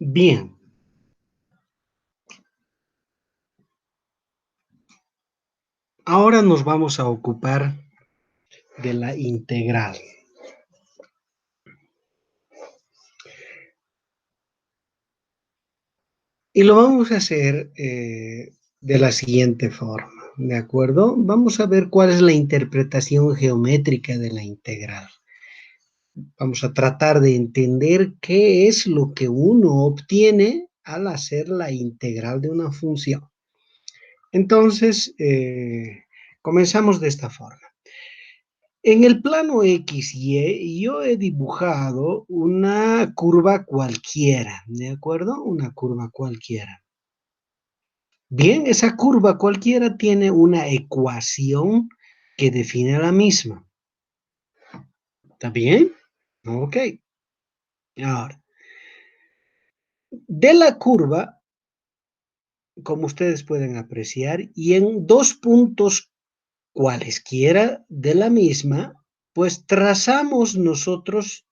Bien, ahora nos vamos a ocupar de la integral. Y lo vamos a hacer de la siguiente forma, ¿de acuerdo? Vamos a ver cuál es la interpretación geométrica de la integral. Vamos a tratar de entender qué es lo que uno obtiene al hacer la integral de una función. Entonces, comenzamos de esta forma. En el plano X, Y, yo he dibujado una curva cualquiera, ¿de acuerdo? Una curva cualquiera. Bien, esa curva cualquiera tiene una ecuación que define la misma. ¿Está bien? Ok. Ahora, de la curva, como ustedes pueden apreciar, y en dos puntos cualesquiera de la misma, pues trazamos nosotros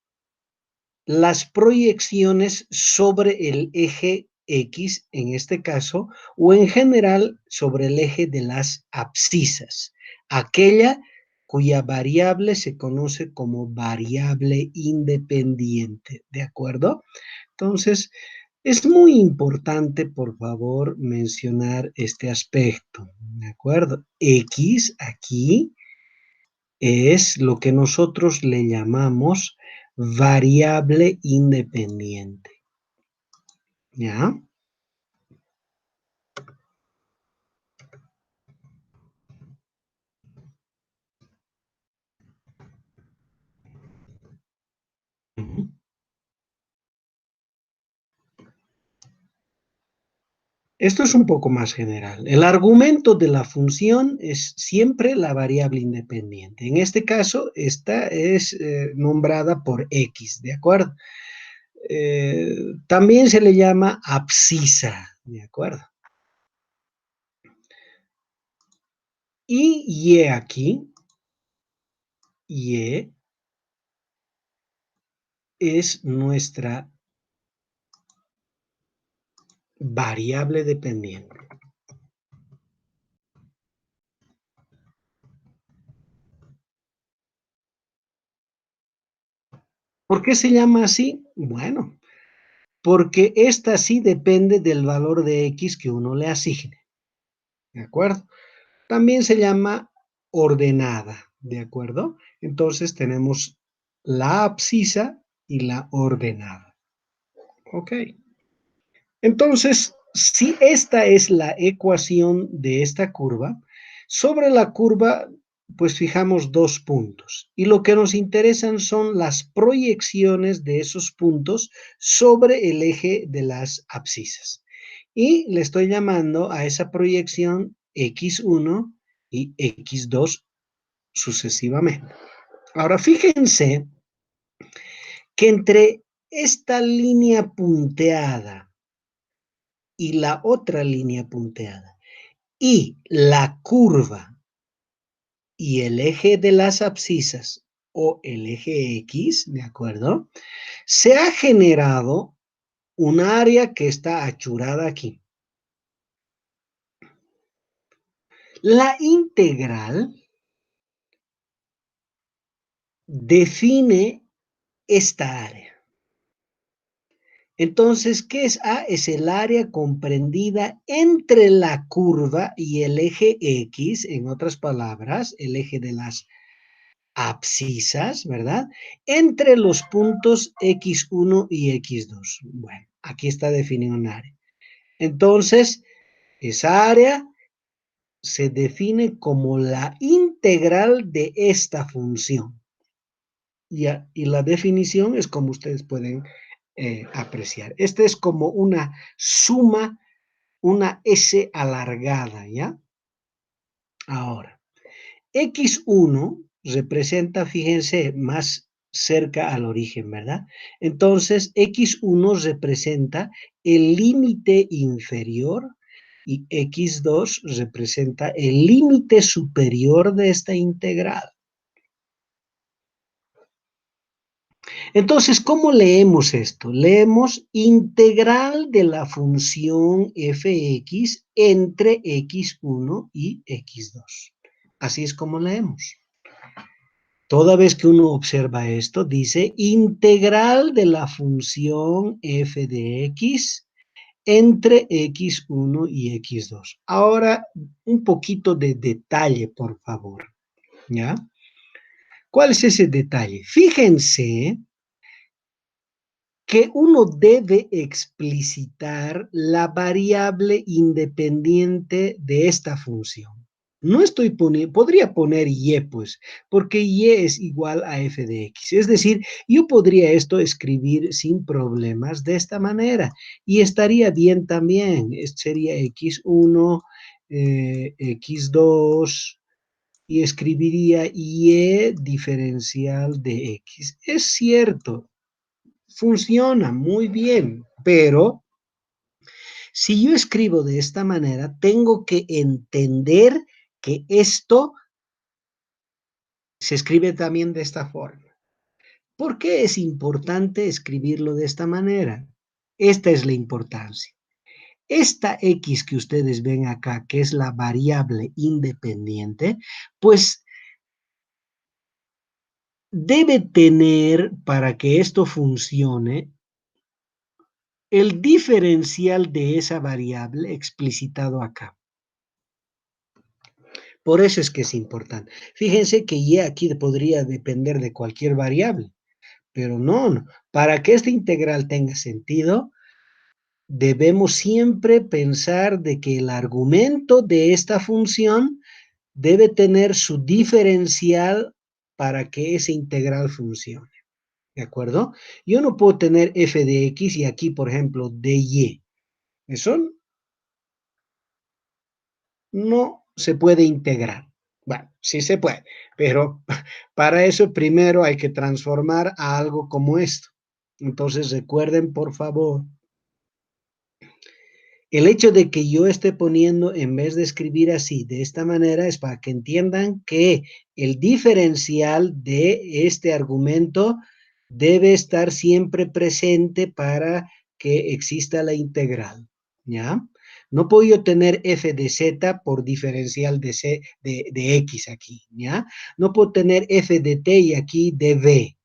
las proyecciones sobre el eje X, en este caso, o en general sobre el eje de las abscisas, aquella cuya variable se conoce como variable independiente, ¿de acuerdo? Entonces, es muy importante, por favor, mencionar este aspecto, ¿de acuerdo? X aquí es lo que nosotros le llamamos variable independiente. ¿Ya? Ujú. Esto es un poco más general. El argumento de la función es siempre la variable independiente. En este caso, esta es nombrada por X, ¿de acuerdo? También se le llama abscisa, ¿de acuerdo? Y Y aquí, Y es nuestra variable dependiente. ¿Por qué se llama así? Bueno, porque esta sí depende del valor de X que uno le asigne, ¿de acuerdo? También se llama ordenada, ¿de acuerdo? Entonces tenemos la abscisa y la ordenada, ¿ok? Entonces, si esta es la ecuación de esta curva, sobre la curva, pues fijamos dos puntos. Y lo que nos interesan son las proyecciones de esos puntos sobre el eje de las abscisas. Y le estoy llamando a esa proyección X1 y X2 sucesivamente. Ahora, fíjense que entre esta línea punteada y la otra línea punteada, y la curva y el eje de las abscisas o el eje X, ¿de acuerdo? Se ha generado un área que está achurada aquí. La integral define esta área. Entonces, ¿qué es A? Es el área comprendida entre la curva y el eje X, en otras palabras, el eje de las abscisas, ¿verdad? Entre los puntos X1 y X2. Bueno, aquí está definido un área. Entonces, esa área se define como la integral de esta función. Y la definición es como ustedes pueden apreciar. Esta es como una suma, una S alargada, ¿ya? Ahora, X1 representa, fíjense, más cerca al origen, ¿verdad? Entonces, X1 representa el límite inferior y X2 representa el límite superior de esta integral. Entonces, ¿cómo leemos esto? Leemos integral de la función fx entre x1 y x2. Así es como leemos. Toda vez que uno observa esto, dice integral de la función f de x entre x1 y x2. Ahora, un poquito de detalle, por favor, ¿ya? ¿Cuál es ese detalle? Fíjense que uno debe explicitar la variable independiente de esta función. No estoy poniendo, podría poner y, pues, porque y es igual a f de x. Es decir, yo podría esto escribir sin problemas de esta manera y estaría bien también. Esto sería x1, x2 y escribiría y diferencial de x. Es cierto, funciona muy bien, pero si yo escribo de esta manera, tengo que entender que esto se escribe también de esta forma. ¿Por qué es importante escribirlo de esta manera? Esta es la importancia. Esta X que ustedes ven acá, que es la variable independiente, pues debe tener, para que esto funcione, el diferencial de esa variable explicitado acá. Por eso es que es importante. Fíjense que y aquí podría depender de cualquier variable, pero no. Para que esta integral tenga sentido, debemos siempre pensar de que el argumento de esta función debe tener su diferencial para que esa integral funcione. ¿De acuerdo? Yo no puedo tener f de x y aquí, por ejemplo, de y. Eso no se puede integrar. Bueno, sí se puede, pero para eso primero hay que transformar a algo como esto. Entonces recuerden, por favor, el hecho de que yo esté poniendo, en vez de escribir así, de esta manera, es para que entiendan que el diferencial de este argumento debe estar siempre presente para que exista la integral, ¿ya? No puedo yo tener f de z por diferencial de x aquí, ¿ya? No puedo tener f de t y aquí de v.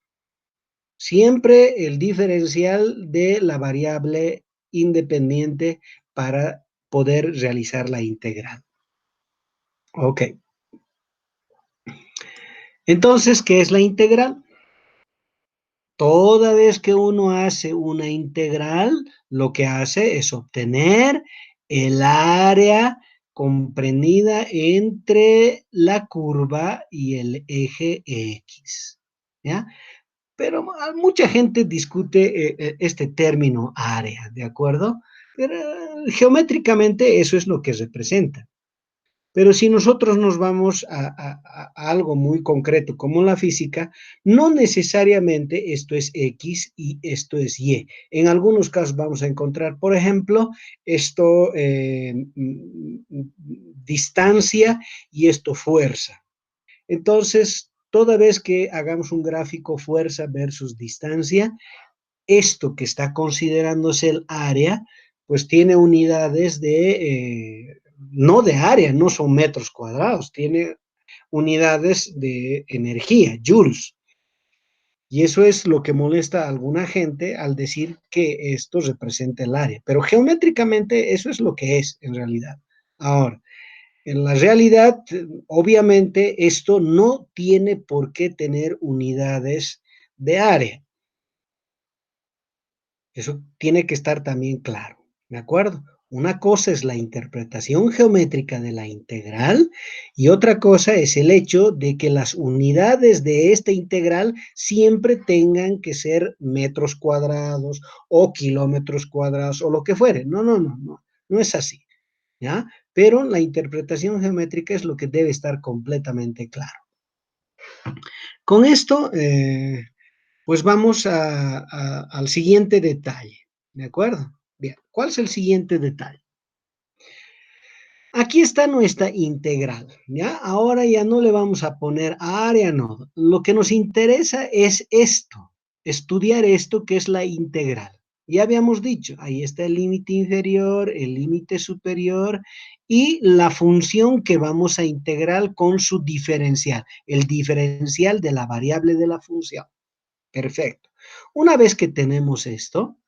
Siempre el diferencial de la variable independiente para poder realizar la integral. Ok. Entonces, ¿qué es la integral? Toda vez que uno hace una integral, lo que hace es obtener el área comprendida entre la curva y el eje X. ¿Ya? Pero mucha gente discute este término área, ¿de acuerdo? Pero geométricamente eso es lo que representa. Pero si nosotros nos vamos a algo muy concreto como la física, no necesariamente esto es X y esto es Y. En algunos casos vamos a encontrar, por ejemplo, esto distancia y esto fuerza. Entonces, toda vez que hagamos un gráfico fuerza versus distancia, esto que está considerándose el área, pues tiene unidades no de área, no son metros cuadrados, tiene unidades de energía, joules. Y eso es lo que molesta a alguna gente al decir que esto representa el área. Pero geométricamente eso es lo que es en realidad. Ahora, en la realidad, obviamente, esto no tiene por qué tener unidades de área. Eso tiene que estar también claro, ¿de acuerdo? Una cosa es la interpretación geométrica de la integral y otra cosa es el hecho de que las unidades de esta integral siempre tengan que ser metros cuadrados o kilómetros cuadrados o lo que fuere. No es así, ¿ya? Pero la interpretación geométrica es lo que debe estar completamente claro. Con esto, pues vamos al siguiente detalle, ¿de acuerdo? Bien, ¿cuál es el siguiente detalle? Aquí está nuestra integral, ¿ya? Ahora ya no le vamos a poner área, no. Lo que nos interesa es esto. estudiar esto que es la integral. Ya habíamos dicho, ahí está el límite inferior, el límite superior y la función que vamos a integrar con su diferencial, el diferencial de la variable de la función. Perfecto. Una vez que tenemos esto,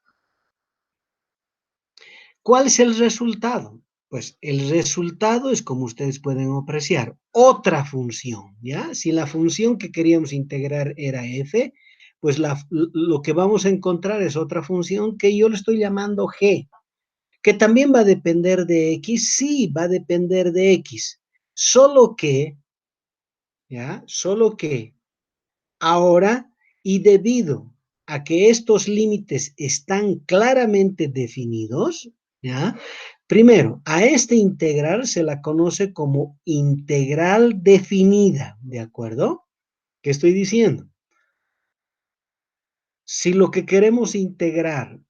¿cuál es el resultado? Pues el resultado es, como ustedes pueden apreciar, otra función, ¿ya? Si la función que queríamos integrar era f, pues lo que vamos a encontrar es otra función que yo le estoy llamando g, que también va a depender de x, sí, va a depender de x, solo que, ¿ya? Solo que ahora, y debido a que estos límites están claramente definidos, ¿ya? Primero, a esta integral se la conoce como integral definida, ¿de acuerdo? ¿Qué estoy diciendo? Si lo que queremos integrar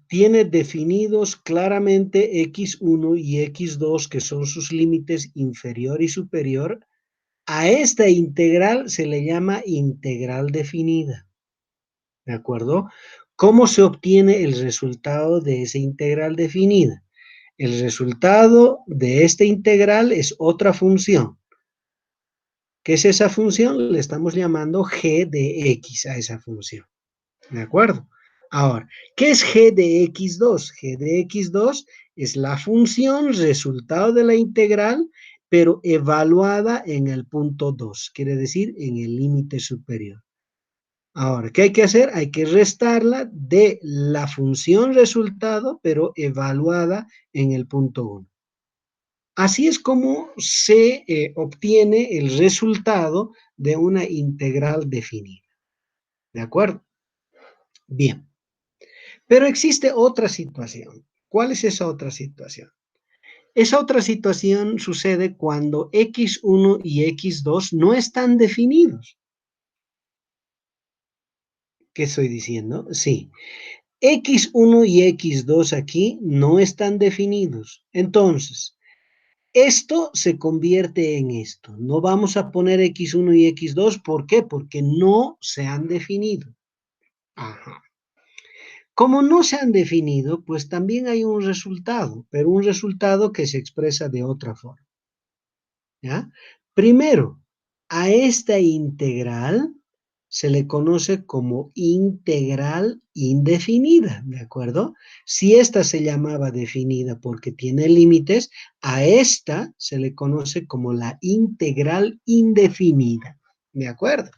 tiene definidos claramente x1 y x2, que son sus límites inferior y superior, a esta integral se le llama integral definida. ¿De acuerdo? ¿Cómo se obtiene el resultado de esa integral definida? El resultado de esta integral es otra función. ¿Qué es esa función? Le estamos llamando g de x a esa función. ¿De acuerdo? Ahora, ¿qué es g de x2? G de x2 es la función resultado de la integral, pero evaluada en el punto 2, quiere decir en el límite superior. Ahora, ¿qué hay que hacer? Hay que restarla de la función resultado, pero evaluada en el punto 1. Así es como se obtiene el resultado de una integral definida. ¿De acuerdo? Bien. Pero existe otra situación. ¿Cuál es esa otra situación? Esa otra situación sucede cuando x1 y x2 no están definidos. ¿Qué estoy diciendo? Sí. X1 y X2 aquí no están definidos. Entonces, esto se convierte en esto. No vamos a poner X1 y X2. ¿Por qué? Porque no se han definido. Ajá. Como no se han definido, pues también hay un resultado, pero un resultado que se expresa de otra forma. ¿Ya? Primero, a esta integral se le conoce como integral indefinida, ¿de acuerdo? Si esta se llamaba definida porque tiene límites, a esta se le conoce como la integral indefinida, ¿de acuerdo?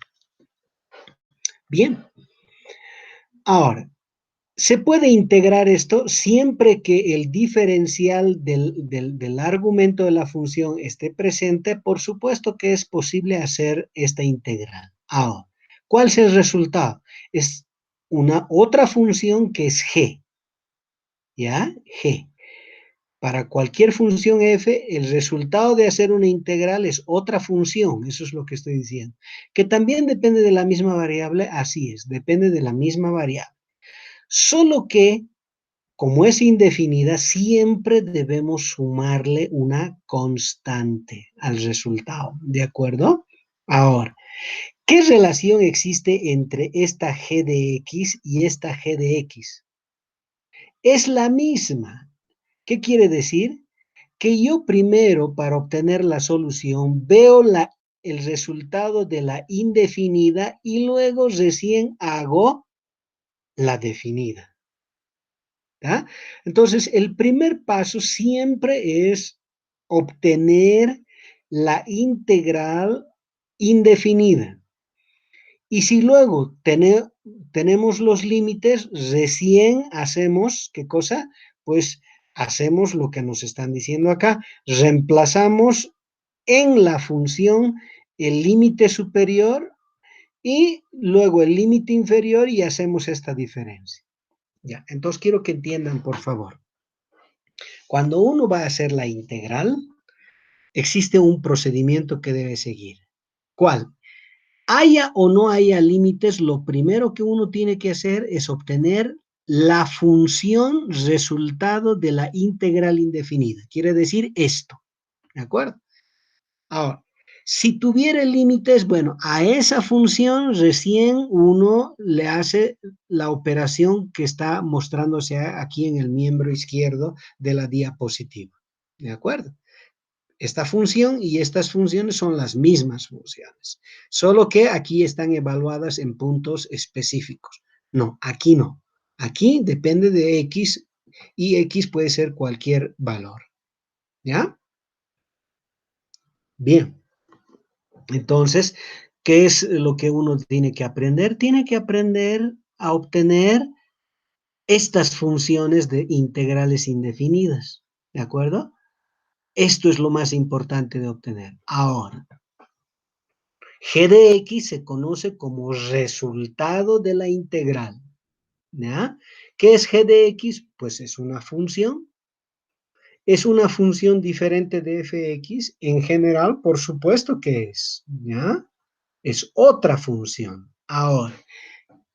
Bien. Ahora, se puede integrar esto siempre que el diferencial del argumento de la función esté presente. Por supuesto que es posible hacer esta integral. Ahora, ¿cuál es el resultado? Es una otra función que es g, ¿ya? G. Para cualquier función f, el resultado de hacer una integral es otra función, eso es lo que estoy diciendo. Que también depende de la misma variable, así es, depende de la misma variable. Solo que como es indefinida, siempre debemos sumarle una constante al resultado, ¿de acuerdo? Ahora, ¿qué relación existe entre esta g de x y esta g de x? Es la misma. ¿Qué quiere decir? Que yo primero, para obtener la solución, veo el resultado de la indefinida y luego recién hago la definida. ¿Ya? Entonces, el primer paso siempre es obtener la integral indefinida. Y si luego tenemos los límites, recién hacemos, ¿qué cosa? Pues hacemos lo que nos están diciendo acá, reemplazamos en la función el límite superior y luego el límite inferior y hacemos esta diferencia. Ya, entonces quiero que entiendan, por favor. Cuando uno va a hacer la integral, existe un procedimiento que debe seguir. ¿Cuál? Haya o no haya límites, lo primero que uno tiene que hacer es obtener la función resultado de la integral indefinida. Quiere decir esto, ¿de acuerdo? Ahora, Si tuviera límites, bueno, a esa función recién uno le hace la operación que está mostrándose aquí en el miembro izquierdo de la diapositiva. ¿De acuerdo? Esta función y estas funciones son las mismas funciones, solo que aquí están evaluadas en puntos específicos. No, aquí no. Aquí depende de X y X puede ser cualquier valor. ¿Ya? Bien. Entonces, ¿qué es lo que uno tiene que aprender? Tiene que aprender a obtener estas funciones de integrales indefinidas. ¿De acuerdo? Esto es lo más importante de obtener. Ahora, g de x se conoce como resultado de la integral. ¿Ya? ¿Qué es g de x? Pues es una función. ¿Es una función diferente de fx? En general, por supuesto que es. ¿Ya? Es otra función. Ahora,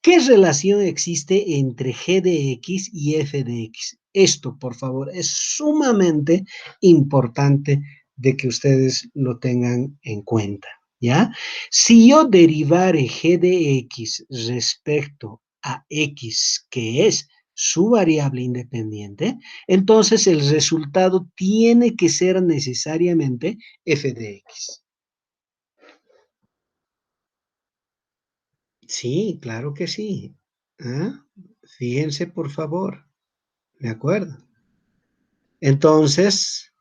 ¿qué relación existe entre g de x y f de x? Esto, por favor, es sumamente importante de que ustedes lo tengan en cuenta, ¿ya? Si yo derivare g de x respecto a x, que es su variable independiente, entonces el resultado tiene que ser necesariamente f de x. Sí, claro que sí. ¿Ah? Fíjense, por favor. ¿De acuerdo? Entonces,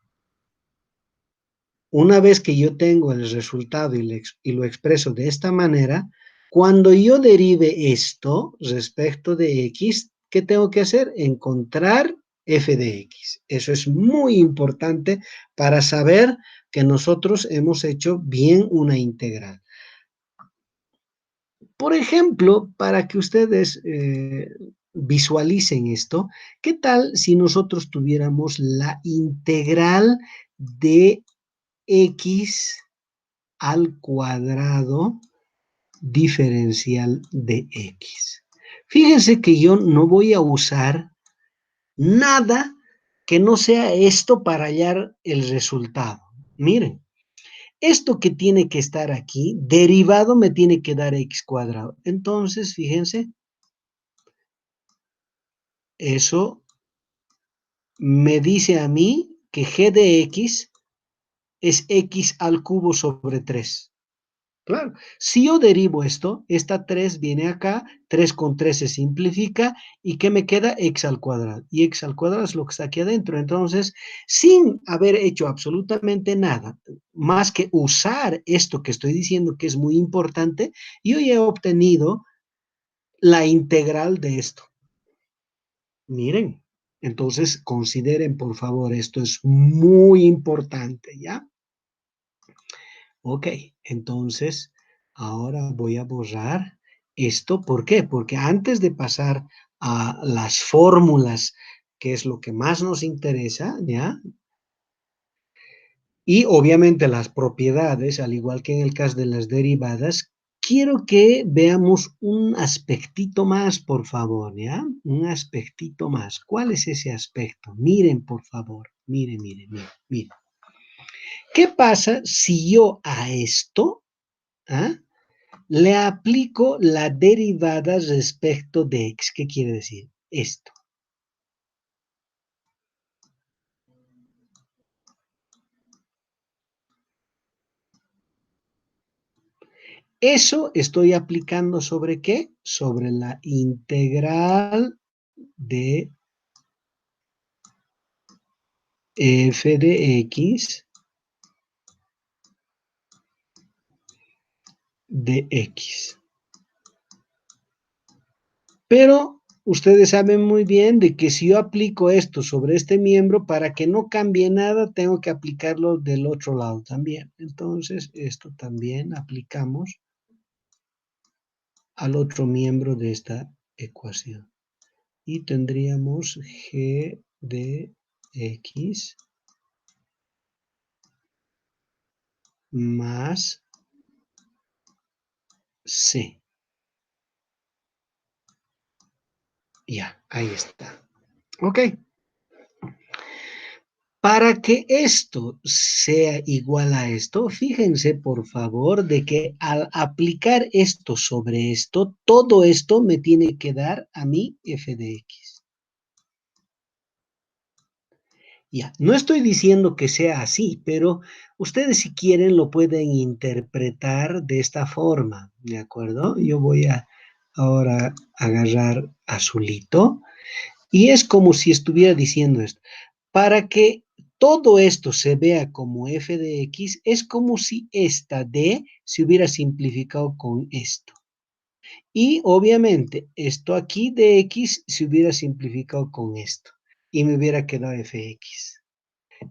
una vez que yo tengo el resultado y lo expreso de esta manera, cuando yo derive esto respecto de x, ¿qué tengo que hacer? Encontrar f de x. Eso es muy importante para saber que nosotros hemos hecho bien una integral. Por ejemplo, para que ustedes visualicen esto, ¿qué tal si nosotros tuviéramos la integral de x al cuadrado diferencial de x? Fíjense que yo no voy a usar nada que no sea esto para hallar el resultado. Miren, esto que tiene que estar aquí, derivado me tiene que dar x cuadrado. Entonces, fíjense, eso me dice a mí que g de x es x al cubo sobre 3. Claro, si yo derivo esto, esta 3 viene acá, 3 con 3 se simplifica, ¿y qué me queda? X al cuadrado. Y x al cuadrado es lo que está aquí adentro. Entonces, sin haber hecho absolutamente nada, más que usar esto que estoy diciendo que es muy importante, yo ya he obtenido la integral de esto. Miren, entonces consideren por favor, esto es muy importante, ¿ya? Ok, entonces ahora voy a borrar esto. ¿Por qué? Porque antes de pasar a las fórmulas, que es lo que más nos interesa, ¿ya? Y obviamente las propiedades, al igual que en el caso de las derivadas, quiero que veamos un aspectito más, por favor, ¿ya? Un aspectito más. ¿Cuál es ese aspecto? Miren, por favor. Miren, miren, miren, miren. ¿Qué pasa si yo a esto le aplico la derivada respecto de x? ¿Qué quiere decir? Esto. Eso estoy aplicando ¿sobre qué? Sobre la integral de f de x de x. Pero ustedes saben muy bien de que si yo aplico esto sobre este miembro, para que no cambie nada, tengo que aplicarlo del otro lado también. Entonces, esto también aplicamos al otro miembro de esta ecuación. Y tendríamos g de x más c. Ya, ahí está. Ok. Para que esto sea igual a esto, fíjense por favor de que al aplicar esto sobre esto, todo esto me tiene que dar a mí f de x. Ya, no estoy diciendo que sea así, pero ustedes si quieren lo pueden interpretar de esta forma, ¿de acuerdo? Yo voy a ahora agarrar azulito y es como si estuviera diciendo esto. Para que todo esto se vea como f de x, es como si esta d se hubiera simplificado con esto. Y obviamente esto aquí de x se hubiera simplificado con esto. Y me hubiera quedado fx.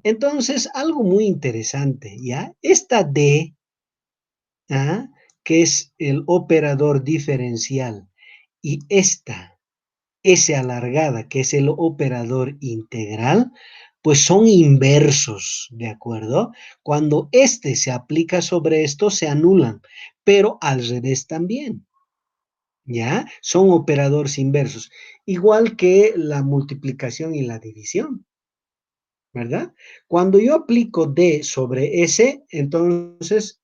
Entonces, algo muy interesante, ¿ya? Esta d, ¿ah? Que es el operador diferencial, y esta S alargada, que es el operador integral, pues son inversos, ¿de acuerdo? Cuando este se aplica sobre esto, se anulan, pero al revés también, ¿ya? Son operadores inversos, igual que la multiplicación y la división, ¿verdad? Cuando yo aplico D sobre S, entonces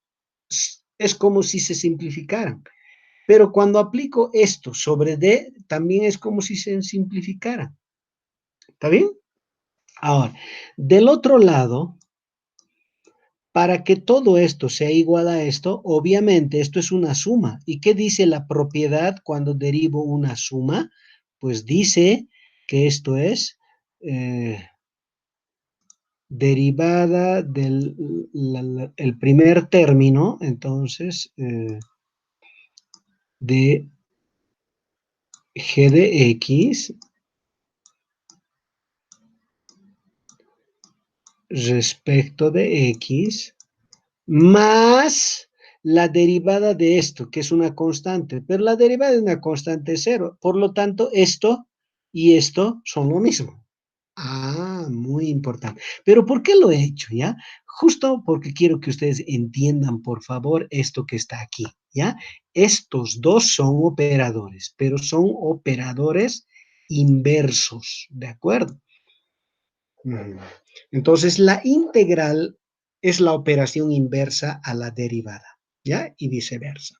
es como si se simplificaran. Pero cuando aplico esto sobre D, también es como si se simplificara. ¿Está bien? Ahora, del otro lado, para que todo esto sea igual a esto, obviamente esto es una suma. ¿Y qué dice la propiedad cuando derivo una suma? Pues dice que esto es derivada del el primer término, entonces, de g de x respecto de x más la derivada de esto, que es una constante, pero la derivada de una constante es cero. Por lo tanto, esto y esto son lo mismo. Ah, muy importante. Pero ¿por qué lo he hecho, ya? Justo porque quiero que ustedes entiendan, por favor, esto que está aquí, ¿ya? Estos dos son operadores, pero son operadores inversos, ¿de acuerdo? Entonces, la integral es la operación inversa a la derivada, ¿ya? Y viceversa.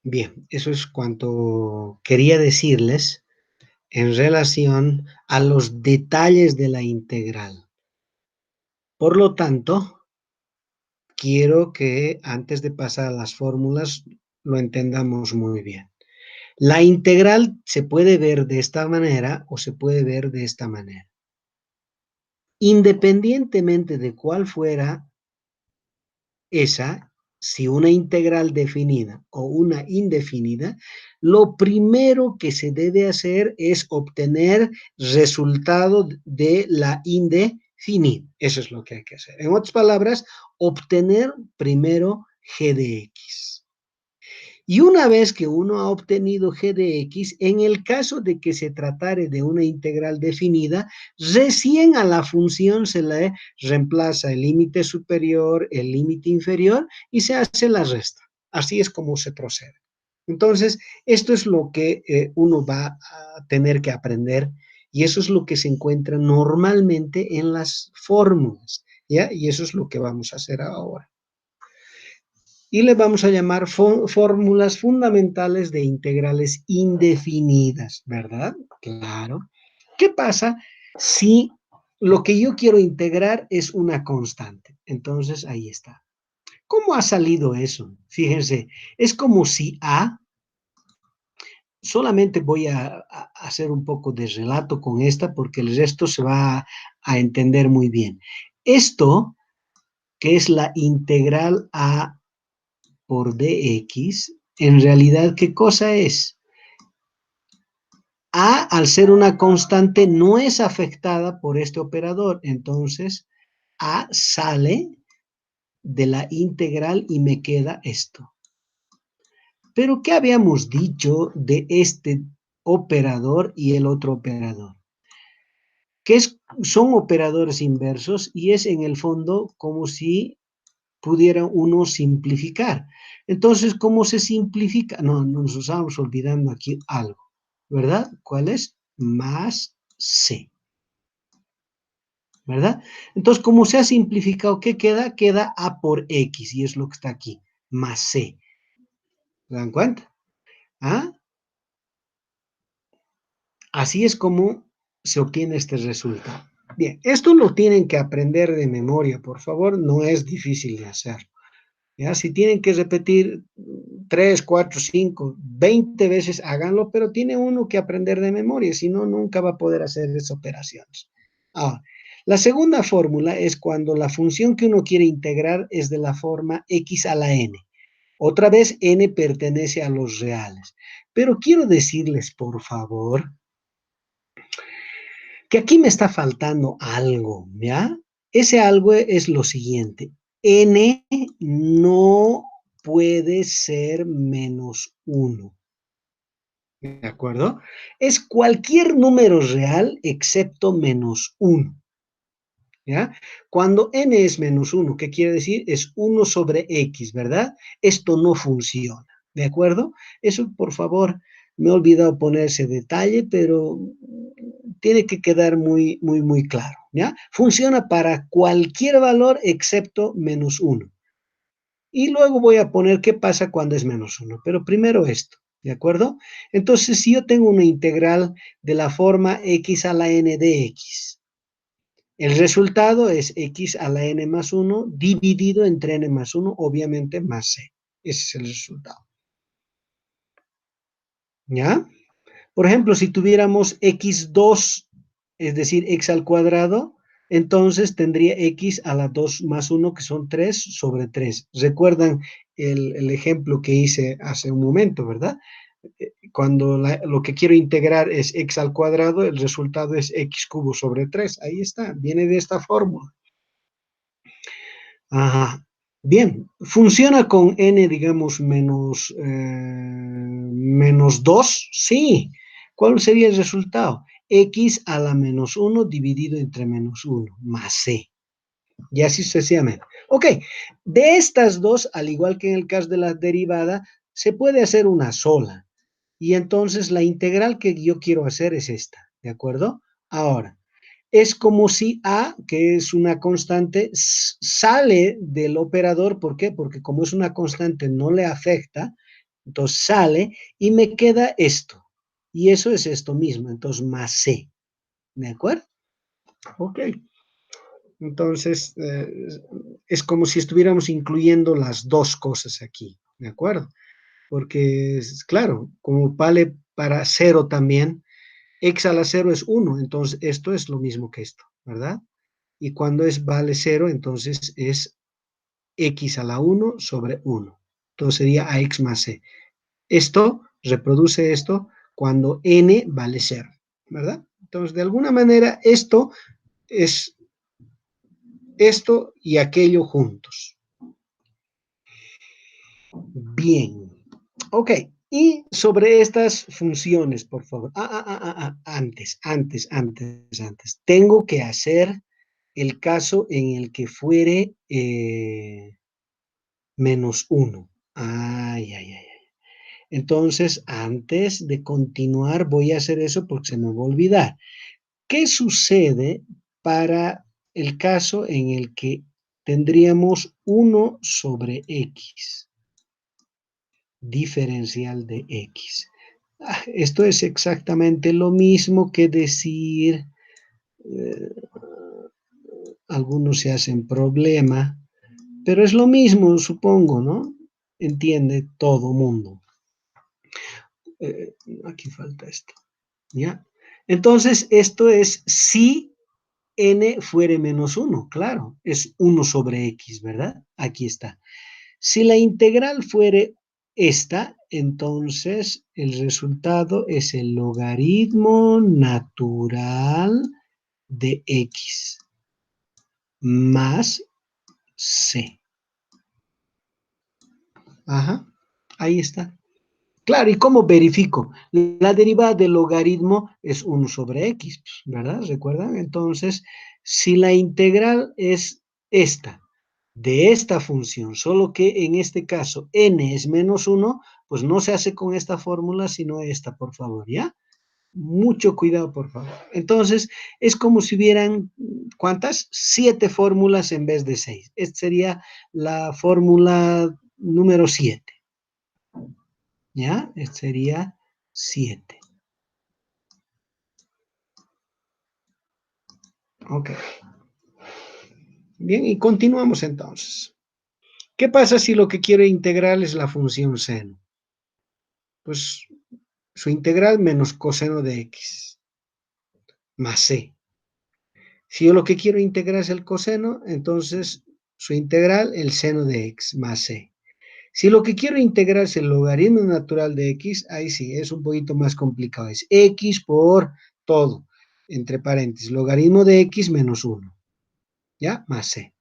Bien, eso es cuanto quería decirles en relación a los detalles de la integral. Por lo tanto, quiero que antes de pasar a las fórmulas lo entendamos muy bien. La integral se puede ver de esta manera o se puede ver de esta manera. Independientemente de cuál fuera esa, si una integral definida o una indefinida, lo primero que se debe hacer es obtener resultado de la indefinida. Eso es lo que hay que hacer. En otras palabras, obtener primero g de x. Y una vez que uno ha obtenido g de x, en el caso de que se tratare de una integral definida, recién a la función se le reemplaza el límite superior, el límite inferior y se hace la resta. Así es como se procede. Entonces, esto es lo que uno va a tener que aprender y eso es lo que se encuentra normalmente en las fórmulas, ¿ya? Y eso es lo que vamos a hacer ahora y le vamos a llamar fórmulas fundamentales de integrales indefinidas, ¿verdad? Claro. ¿Qué pasa si lo que yo quiero integrar es una constante? Entonces, ahí está. ¿Cómo ha salido eso? Fíjense, es como si A, solamente voy a hacer un poco de relato con esta porque el resto se va a entender muy bien. Esto, que es la integral A por dx, en realidad, ¿qué cosa es? A, al ser una constante, no es afectada por este operador. Entonces, A sale de la integral y me queda esto. Pero, ¿qué habíamos dicho de este operador y el otro operador? Que son operadores inversos y es en el fondo como si pudiera uno simplificar. Entonces, ¿cómo se simplifica? No, nos estamos olvidando aquí algo, ¿verdad? ¿Cuál es? Más C. ¿verdad? Entonces, como se ha simplificado, ¿qué queda? Queda A por X, y es lo que está aquí, más C. ¿Se dan cuenta? ¿Ah? Así es como se obtiene este resultado. Bien, esto lo tienen que aprender de memoria, por favor, no es difícil de hacer. ¿Ya? Si tienen que repetir 3, 4, 5, 20 veces, háganlo, pero tiene uno que aprender de memoria, si no, nunca va a poder hacer esas operaciones. Ahora, la segunda fórmula es cuando la función que uno quiere integrar es de la forma x a la n. Otra vez, n pertenece a los reales. Pero quiero decirles, por favor, que aquí me está faltando algo, ¿ya? Ese algo es lo siguiente. N no puede ser menos 1, ¿de acuerdo? Es cualquier número real excepto menos 1, ¿ya? Cuando n es menos 1, ¿qué quiere decir? Es 1 sobre x, ¿verdad? Esto no funciona, ¿de acuerdo? Eso, por favor, me he olvidado poner ese detalle, pero tiene que quedar muy, muy, muy claro, ¿ya? Funciona para cualquier valor excepto menos 1. Y luego voy a poner qué pasa cuando es menos 1, pero primero esto, ¿de acuerdo? Entonces, si yo tengo una integral de la forma x a la n de x, el resultado es x a la n más 1 dividido entre n más 1, obviamente más c. Ese es el resultado, ¿ya? Por ejemplo, si tuviéramos x2, es decir, x al cuadrado, entonces tendría x a la 2 más 1, que son 3 sobre 3. ¿Recuerdan el ejemplo que hice hace un momento, verdad? Cuando lo que quiero integrar es x al cuadrado, el resultado es x cubo sobre 3. Ahí está, viene de esta fórmula. Ajá. Bien, funciona con n, digamos, menos 2, sí. ¿Cuál sería el resultado? X a la menos 1 dividido entre menos 1, más c. Y así sucesivamente. Ok, de estas dos, al igual que en el caso de la derivada, se puede hacer una sola. Y entonces la integral que yo quiero hacer es esta, ¿de acuerdo? Ahora, es como si A, que es una constante, sale del operador. ¿Por qué? Porque como es una constante no le afecta, entonces sale y me queda esto. Y eso es esto mismo, entonces más C. ¿De acuerdo? Ok. Entonces, es como si estuviéramos incluyendo las dos cosas aquí. ¿De acuerdo? Porque, claro, como vale para cero también, x a la 0 es 1, entonces esto es lo mismo que esto, ¿verdad? Y cuando es vale 0, entonces es x a la 1 sobre 1. Entonces sería ax más c. Esto reproduce esto cuando n vale 0, ¿verdad? Entonces, de alguna manera, esto es esto y aquello juntos. Bien. Ok. Y sobre estas funciones, por favor. Antes. Tengo que hacer el caso en el que fuere menos 1. Ay. Entonces, antes de continuar, voy a hacer eso porque se me va a olvidar. ¿Qué sucede para el caso en el que tendríamos 1 sobre x, diferencial de x? Esto es exactamente lo mismo que decir, eh, algunos se hacen problema, pero es lo mismo, supongo, ¿no? Entiende todo mundo. Aquí falta esto, ¿ya? Entonces, esto es si n fuere menos 1, claro, es 1 sobre x, ¿verdad? Aquí está. Si la integral fuere esta, entonces el resultado es el logaritmo natural de x más c. Ajá, ahí está. Claro, ¿y cómo verifico? La derivada del logaritmo es 1 sobre x, ¿verdad? ¿Recuerdan? Entonces, si la integral es esta, de esta función, solo que en este caso n es menos 1, pues no se hace con esta fórmula, sino esta, por favor, ¿ya? Mucho cuidado, por favor. Entonces, es como si hubieran, ¿cuántas? 7 fórmulas en vez de 6. Esta sería la fórmula número 7. ¿Ya? Esta sería 7. Ok. Bien, y continuamos entonces. ¿Qué pasa si lo que quiero integrar es la función seno? Pues su integral menos coseno de x más c. Si yo lo que quiero integrar es el coseno, entonces su integral el seno de x más c. Si lo que quiero integrar es el logaritmo natural de x, ahí sí, es un poquito más complicado. Es x por todo, entre paréntesis, logaritmo de x menos 1, ¿ya? Más c.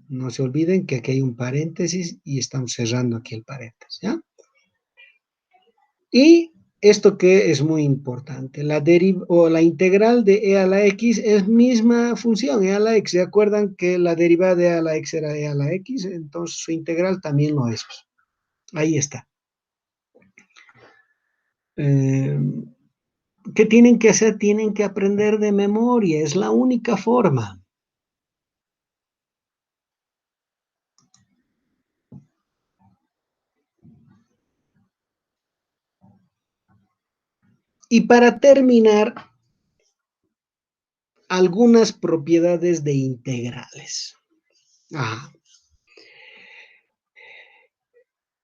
No se olviden que aquí hay un paréntesis y estamos cerrando aquí el paréntesis, ¿ya? Y esto que es muy importante, la integral de e a la x es misma función, e a la x. ¿Se acuerdan que la derivada de e a la x era e a la x? Entonces su integral también lo es. Ahí está. Eh, ¿Qué tienen que hacer? Tienen que aprender de memoria, es la única forma. Y para terminar, algunas propiedades de integrales. Ah,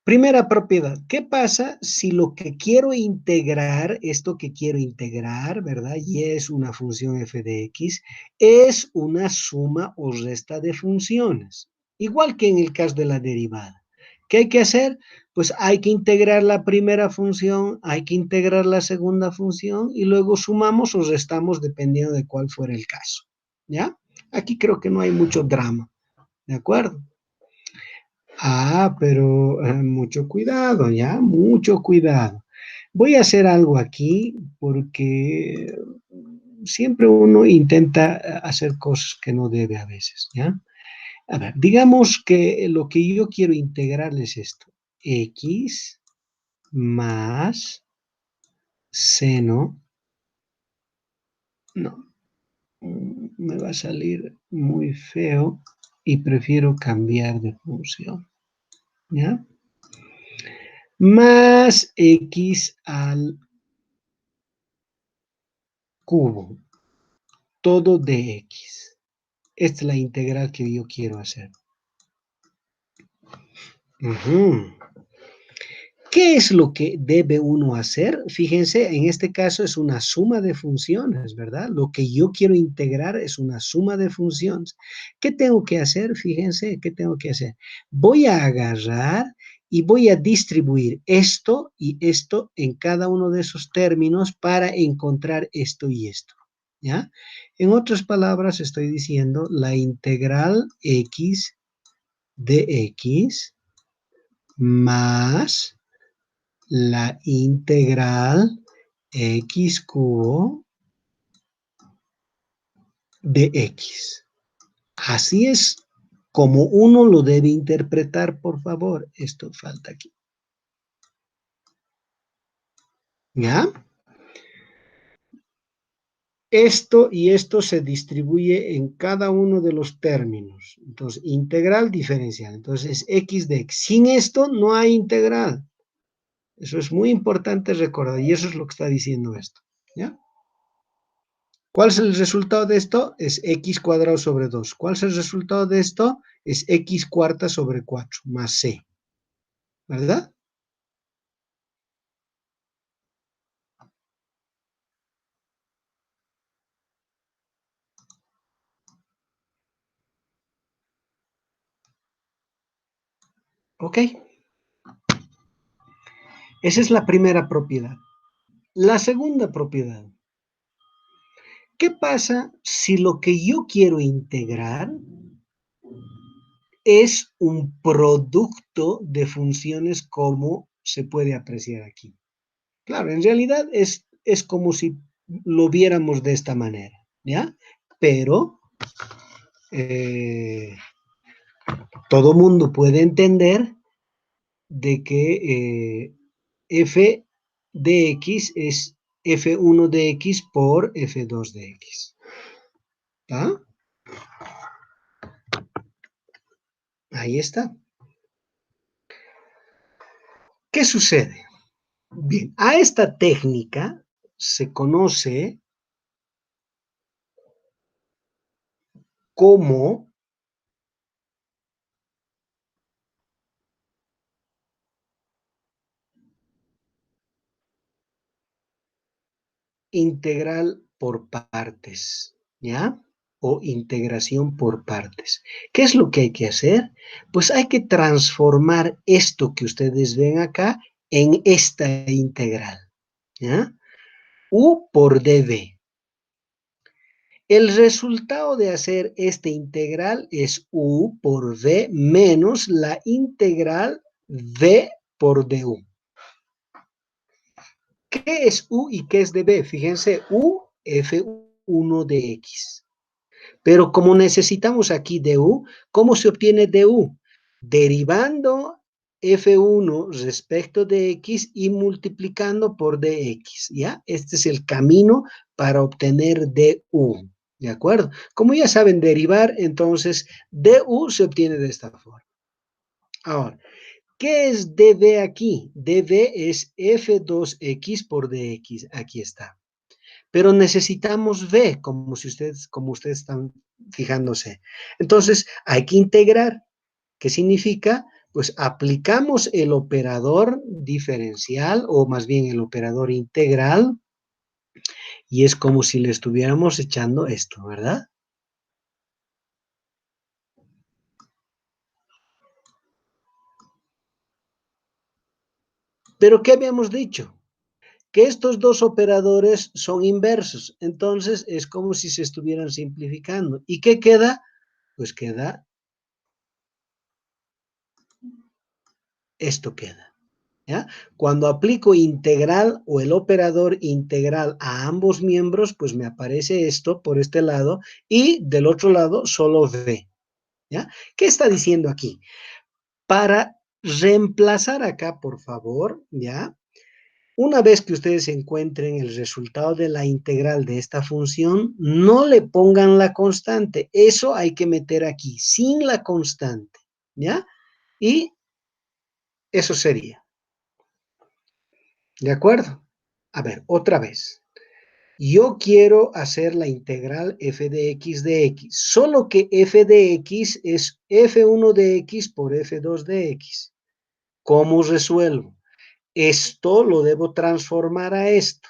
primera propiedad, ¿qué pasa si lo que quiero integrar, esto que quiero integrar, ¿verdad? Y es una función f de x, es una suma o resta de funciones, igual que en el caso de la derivada. ¿Qué hay que hacer? Pues hay que integrar la primera función, hay que integrar la segunda función y luego sumamos o restamos dependiendo de cuál fuera el caso, ¿ya? Aquí creo que no hay mucho drama, ¿de acuerdo? Ah, pero mucho cuidado, ¿ya? Mucho cuidado. Voy a hacer algo aquí porque siempre uno intenta hacer cosas que no debe a veces, ¿ya? A ver, digamos que lo que yo quiero integrar es esto. X más seno, no, me va a salir muy feo y prefiero cambiar de función, ¿ya? Más x al cubo, todo de x. Esta es la integral que yo quiero hacer. Ujú. ¿Qué es lo que debe uno hacer? Fíjense, en este caso es una suma de funciones, ¿verdad? Lo que yo quiero integrar es una suma de funciones. ¿Qué tengo que hacer? Fíjense, ¿qué tengo que hacer? Voy a agarrar y voy a distribuir esto y esto en cada uno de esos términos para encontrar esto y esto, ¿ya? En otras palabras, estoy diciendo la integral x de x más la integral x cubo de x. Así es como uno lo debe interpretar, por favor. Esto falta aquí. ¿Ya? Esto y esto se distribuye en cada uno de los términos. Entonces, integral diferencial. Entonces, x de x. Sin esto no hay integral. Eso es muy importante recordar y eso es lo que está diciendo esto. ¿Ya? ¿Cuál es el resultado de esto? Es x cuadrado sobre 2. ¿Cuál es el resultado de esto? Es x cuarta sobre 4 más c. ¿Verdad? Ok. Esa es la primera propiedad. La segunda propiedad. ¿Qué pasa si lo que yo quiero integrar es un producto de funciones como se puede apreciar aquí? Claro, en realidad es como si lo viéramos de esta manera, ¿ya? Pero eh, todo mundo puede entender de que f de x es f1 de x por f2 de x. ¿Está? Ahí está. ¿Qué sucede? Bien, a esta técnica se conoce como integral por partes, ¿ya? O integración por partes. ¿Qué es lo que hay que hacer? Pues hay que transformar esto que ustedes ven acá en esta integral, ¿ya? U por dv. El resultado de hacer esta integral es u por v menos la integral v por du. ¿Qué es u y qué es dv? Fíjense, u, f1 de x. Pero como necesitamos aquí du, ¿cómo se obtiene du? Derivando f1 respecto de x y multiplicando por dx, ¿ya? Este es el camino para obtener du, ¿de acuerdo? Como ya saben derivar, entonces du se obtiene de esta forma. Ahora, ¿qué es dv aquí? dv es f2x por dx, aquí está. Pero necesitamos v, como ustedes están fijándose. Entonces, hay que integrar. ¿Qué significa? Pues aplicamos el operador diferencial, o más bien el operador integral, y es como si le estuviéramos echando esto, ¿verdad? Pero ¿qué habíamos dicho? Que estos dos operadores son inversos, entonces es como si se estuvieran simplificando. ¿Y qué queda? Pues queda, esto queda. ¿Ya? Cuando aplico integral o el operador integral a ambos miembros, pues me aparece esto por este lado y del otro lado solo v. ¿Ya? ¿Qué está diciendo aquí? Para reemplazar acá, por favor, ¿ya? Una vez que ustedes encuentren el resultado de la integral de esta función, no le pongan la constante. Eso hay que meter aquí, sin la constante. ¿Ya? Y eso sería. ¿De acuerdo? A ver, otra vez. Yo quiero hacer la integral f de x, solo que f de x es f1 de x por f2 de x. ¿Cómo resuelvo? Esto lo debo transformar a esto.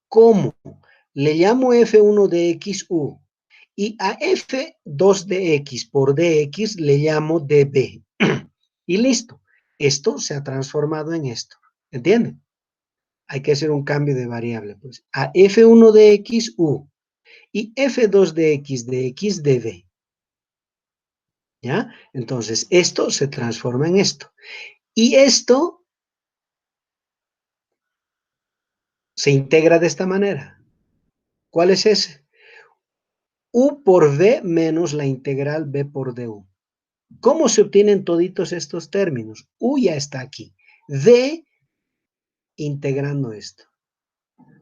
¿Cómo? Le llamo f1 de x u y a f2 de x por dx le llamo db. Y listo. Esto se ha transformado en esto. ¿Entienden? Hay que hacer un cambio de variable. Pues a f1 de x u y f2 de x dv. ¿Ya? Entonces, esto se transforma en esto. Y esto se integra de esta manera. ¿Cuál es ese? U por v menos la integral v por du. ¿Cómo se obtienen toditos estos términos? U ya está aquí. V integrando esto.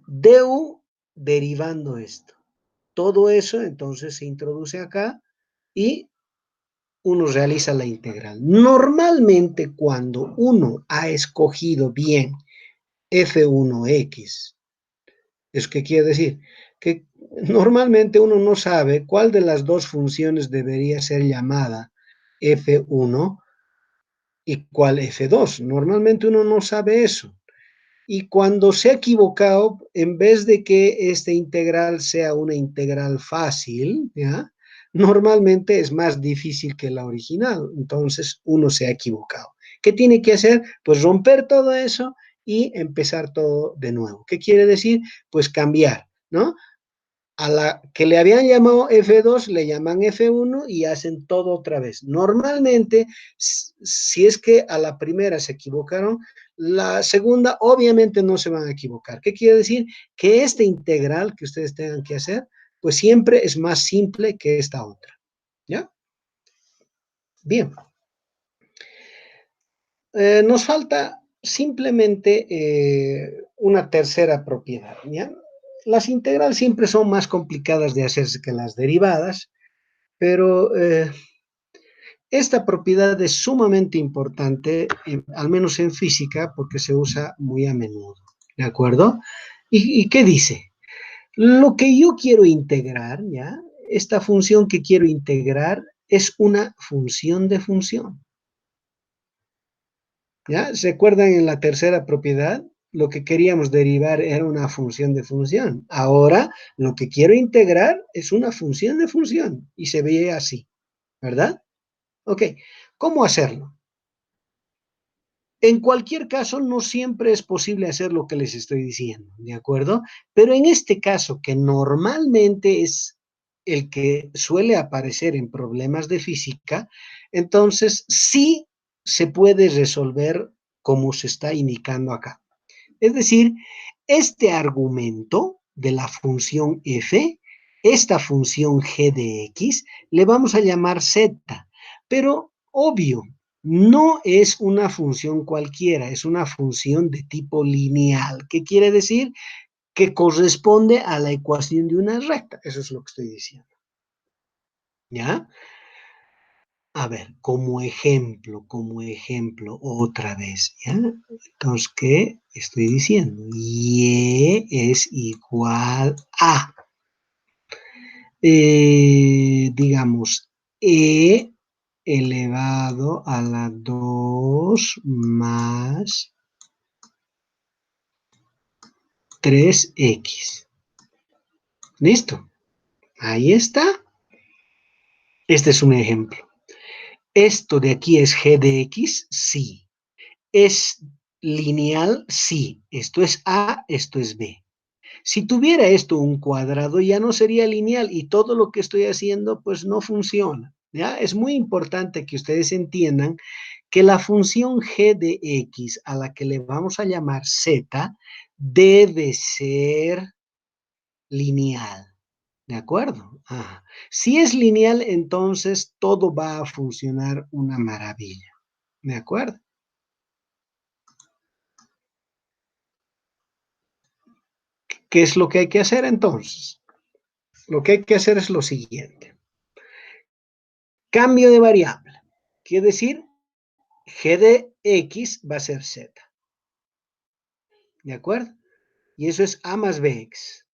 Du derivando esto. Todo eso entonces se introduce acá y uno realiza la integral. Normalmente cuando uno ha escogido bien f1x, ¿eso qué quiere decir? Que normalmente uno no sabe cuál de las dos funciones debería ser llamada f1 y cuál f2. Normalmente uno no sabe eso. Y cuando se ha equivocado, en vez de que esta integral sea una integral fácil, ¿ya? Normalmente es más difícil que la original. Entonces uno se ha equivocado. ¿Qué tiene que hacer? Pues romper todo eso y empezar todo de nuevo. ¿Qué quiere decir? Pues cambiar, ¿no? A la que le habían llamado F2 le llaman F1 y hacen todo otra vez. Normalmente, si es que a la primera se equivocaron, la segunda obviamente no se van a equivocar. ¿Qué quiere decir? Que esta integral que ustedes tengan que hacer, pues siempre es más simple que esta otra. ¿Ya? Bien. Nos falta simplemente una tercera propiedad, ¿ya? Las integrales siempre son más complicadas de hacerse que las derivadas, pero esta propiedad es sumamente importante, al menos en física, porque se usa muy a menudo, ¿de acuerdo? ¿Y qué dice? Lo que yo quiero integrar, ¿ya? Esta función que quiero integrar es una función de función, ¿ya? ¿Se acuerdan en la tercera propiedad? Lo que queríamos derivar era una función de función. Ahora, lo que quiero integrar es una función de función, y se ve así, ¿verdad? Ok, ¿cómo hacerlo? En cualquier caso, no siempre es posible hacer lo que les estoy diciendo, ¿de acuerdo? Pero en este caso, que normalmente es el que suele aparecer en problemas de física, entonces sí se puede resolver como se está indicando acá. Es decir, este argumento de la función f, esta función g de x, le vamos a llamar z, pero obvio, no es una función cualquiera, es una función de tipo lineal. ¿Qué quiere decir? Que corresponde a la ecuación de una recta. Eso es lo que estoy diciendo. ¿Ya? A ver, como ejemplo, otra vez, ¿ya? Entonces, ¿qué estoy diciendo? Y es igual a, digamos, e elevado a la 2 más 3x. ¿Listo? Ahí está. Este es un ejemplo. ¿Esto de aquí es g de x? Sí. ¿Es lineal? Sí. Esto es A, esto es B. Si tuviera esto un cuadrado, ya no sería lineal y todo lo que estoy haciendo, pues no funciona. ¿Ya? Es muy importante que ustedes entiendan que la función g de x, a la que le vamos a llamar z, debe ser lineal. ¿De acuerdo? Ajá. Si es lineal, entonces todo va a funcionar una maravilla. ¿De acuerdo? ¿Qué es lo que hay que hacer entonces? Lo que hay que hacer es lo siguiente. Cambio de variable. Quiere decir, g de x va a ser z. ¿De acuerdo? Y eso es a más bx.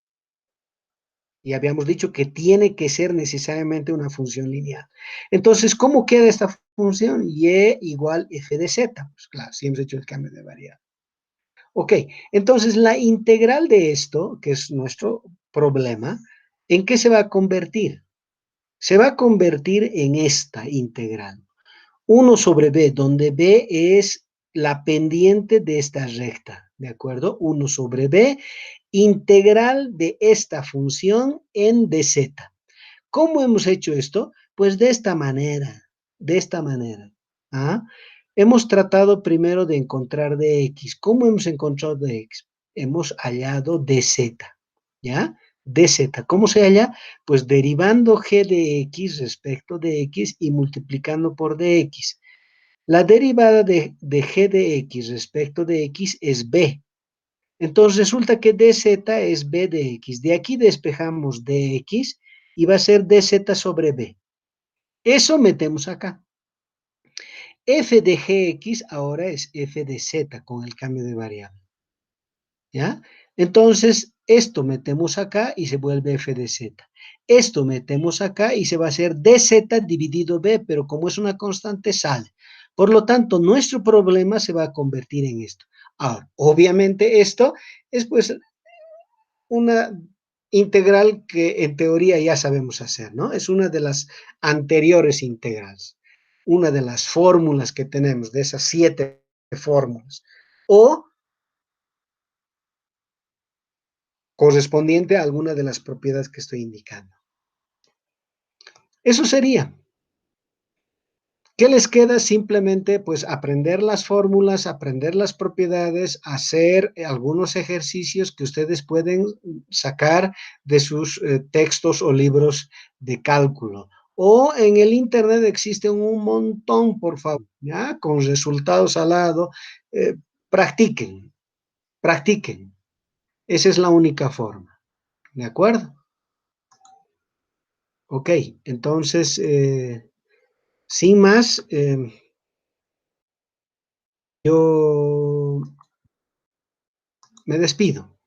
Y habíamos dicho que tiene que ser necesariamente una función lineal. Entonces, ¿cómo queda esta función? Y igual f de z. Pues claro, si hemos hecho el cambio de variable. Ok, entonces la integral de esto, que es nuestro problema, ¿en qué se va a convertir? Se va a convertir en esta integral. 1 sobre b, donde b es la pendiente de esta recta, ¿de acuerdo? 1 sobre b, integral de esta función en dz. ¿Cómo hemos hecho esto? Pues de esta manera, de esta manera. ¿Ah? Hemos tratado primero de encontrar dx. ¿Cómo hemos encontrado dx? Hemos hallado dz, ¿ya? Dz. ¿Cómo se halla? Pues derivando g de x respecto de x y multiplicando por dx. La derivada de g de x respecto de x es b. Entonces resulta que dz es b de x. De aquí despejamos dx y va a ser dz sobre b. Eso metemos acá. F de gx ahora es f de z con el cambio de variable. ¿Ya? Entonces, esto metemos acá y se vuelve f de z. Esto metemos acá y se va a hacer dz dividido b, pero como es una constante, sale. Por lo tanto, nuestro problema se va a convertir en esto. Ahora, obviamente esto es pues una integral que en teoría ya sabemos hacer, ¿no? Es una de las anteriores integrales, una de las fórmulas que tenemos, de esas 7 fórmulas, o correspondiente a alguna de las propiedades que estoy indicando. Eso sería. ¿Qué les queda? Simplemente pues aprender las fórmulas, aprender las propiedades, hacer algunos ejercicios que ustedes pueden sacar de sus textos o libros de cálculo. O en el internet existen un montón, por favor, ¿ya? Con resultados al lado. Practiquen, practiquen. Esa es la única forma, ¿de acuerdo? Ok, entonces, sin más, yo me despido.